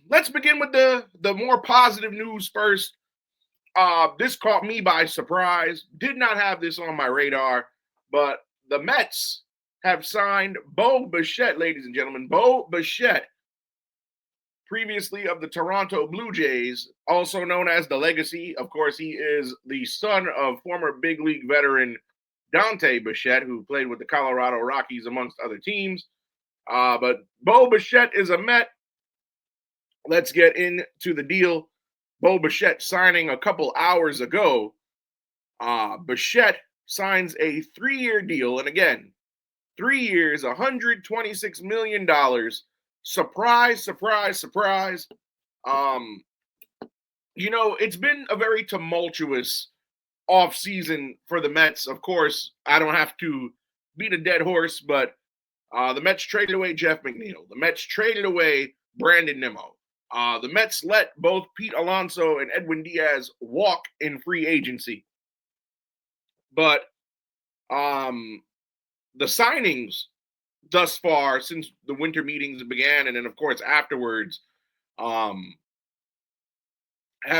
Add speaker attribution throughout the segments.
Speaker 1: Let's begin with the more positive news first. This caught me by surprise. Did not have this on my radar, but the Mets have signed Bo Bichette, ladies and gentlemen. Bo Bichette, previously of the Toronto Blue Jays, also known as the Legacy. Of course, he is the son of former big league veteran Dante Bichette, who played with the Colorado Rockies amongst other teams. But Bo Bichette is a Met. Let's get into the deal. Bo Bichette signing a couple hours ago. Bichette signs a 3-year deal. And again, 3 years, $126 million. Surprise, surprise, surprise. It's been a very tumultuous offseason for the Mets. Of course, I don't have to beat a dead horse, but the Mets traded away Jeff McNeil. The Mets traded away Brandon Nimmo. The Mets let both Pete Alonso and Edwin Diaz walk in free agency. But the signings thus far, since the winter meetings began, and then, of course, afterwards, have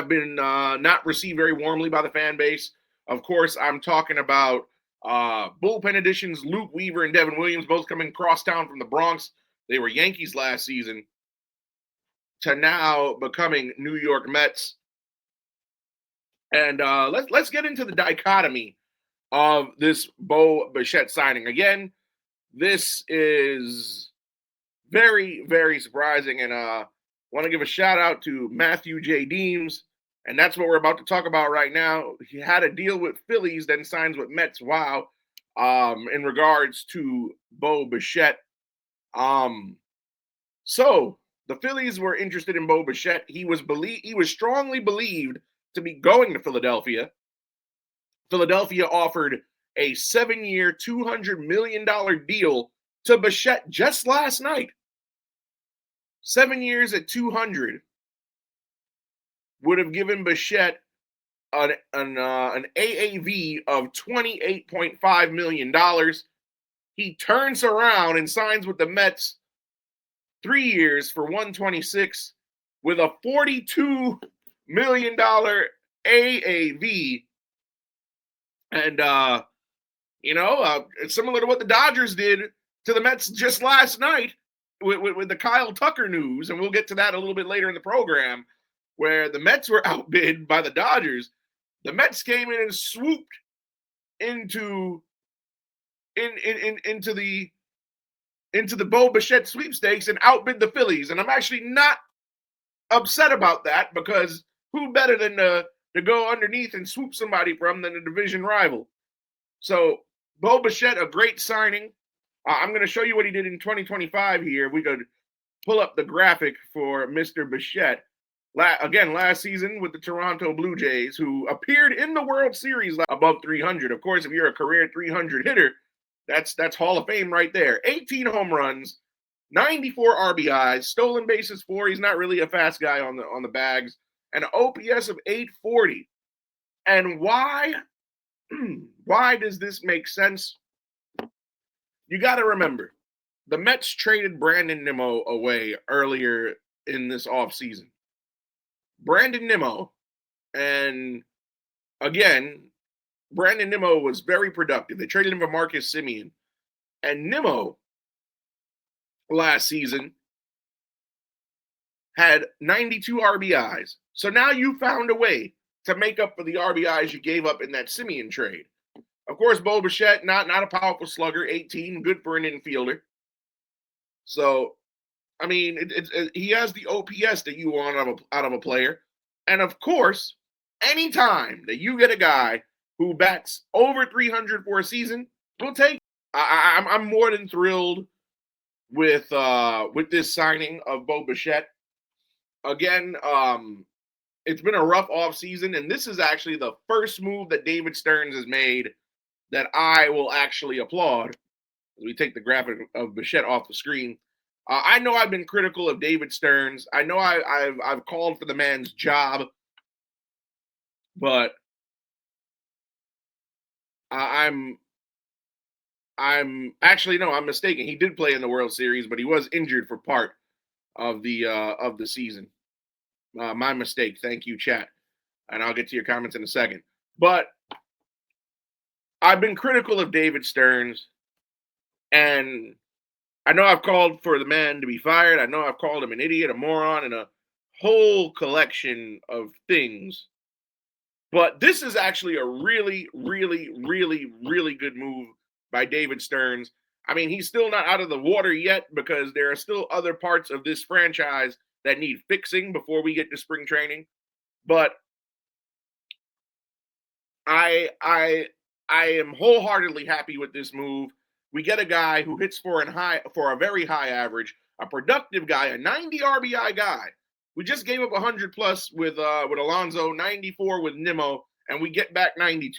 Speaker 1: been not received very warmly by the fan base. Of course, I'm talking about bullpen additions, Luke Weaver and Devin Williams, both coming crosstown from the Bronx. They were Yankees last season, to now becoming New York Mets. And let's get into the dichotomy of this Bo Bichette signing. Again, this is very, very surprising. And want to give a shout out to Matthew J. Deems. And that's what we're about to talk about right now. He had a deal with Phillies, then signs with Mets. Wow. In regards to Bo Bichette. So the Phillies were interested in Bo Bichette. He was strongly believed to be going to Philadelphia. Philadelphia offered a 7-year, $200 million deal to Bichette just last night. 7 years at 200 would have given Bichette an AAV of $28.5 million. He turns around and signs with the Mets 3 years for $126 with a $42 million AAV. And, it's similar to what the Dodgers did to the Mets just last night with the Kyle Tucker news. And we'll get to that a little bit later in the program, where the Mets were outbid by the Dodgers. The Mets came in and swooped into the Bo Bichette sweepstakes and outbid the Phillies. And I'm actually not upset about that, because who better than to go underneath and swoop somebody from than a division rival? So Bo Bichette, a great signing. I'm going to show you what he did in 2025 here. We could pull up the graphic for Mr. Bichette. Again, last season with the Toronto Blue Jays, who appeared in the World Series above 300. Of course, if you're a career 300 hitter, that's Hall of Fame right there. 18 home runs, 94 RBIs, stolen bases 4. He's not really a fast guy on the bags, and an OPS of 840. And why does this make sense? You got to remember, the Mets traded Brandon Nimmo away earlier in this offseason. Brandon Nimmo, and again, Brandon Nimmo was very productive. They traded him for Marcus Semien. And Nimmo, last season, had 92 RBIs. So now you found a way to make up for the RBIs you gave up in that Semien trade. Of course, Bo Bichette, not a powerful slugger, 18, good for an infielder. So, I mean, he has the OPS that you want out of a player. And of course, anytime that you get a guy who bats over 300 for a season, we'll take. I'm more than thrilled with this signing of Bo Bichette. Again, it's been a rough offseason, and this is actually the first move that David Stearns has made that I will actually applaud. As we take the graphic of Bichette off the screen. I know I've been critical of David Stearns. I know I've called for the man's job, but I'm actually, no, I'm mistaken. He did play in the World Series, but he was injured for part of the season. My mistake. Thank you, chat. And I'll get to your comments in a second. But I've been critical of David Stearns, and I know I've called for the man to be fired. I know I've called him an idiot, a moron, and a whole collection of things. But this is actually a really, really, really, really good move by David Stearns. I mean, he's still not out of the water yet because there are still other parts of this franchise that need fixing before we get to spring training. But I am wholeheartedly happy with this move. We get a guy who hits for a very high average, a productive guy, a 90 RBI guy. We just gave up 100 plus with Alonso, 94 with Nimmo, and we get back 92.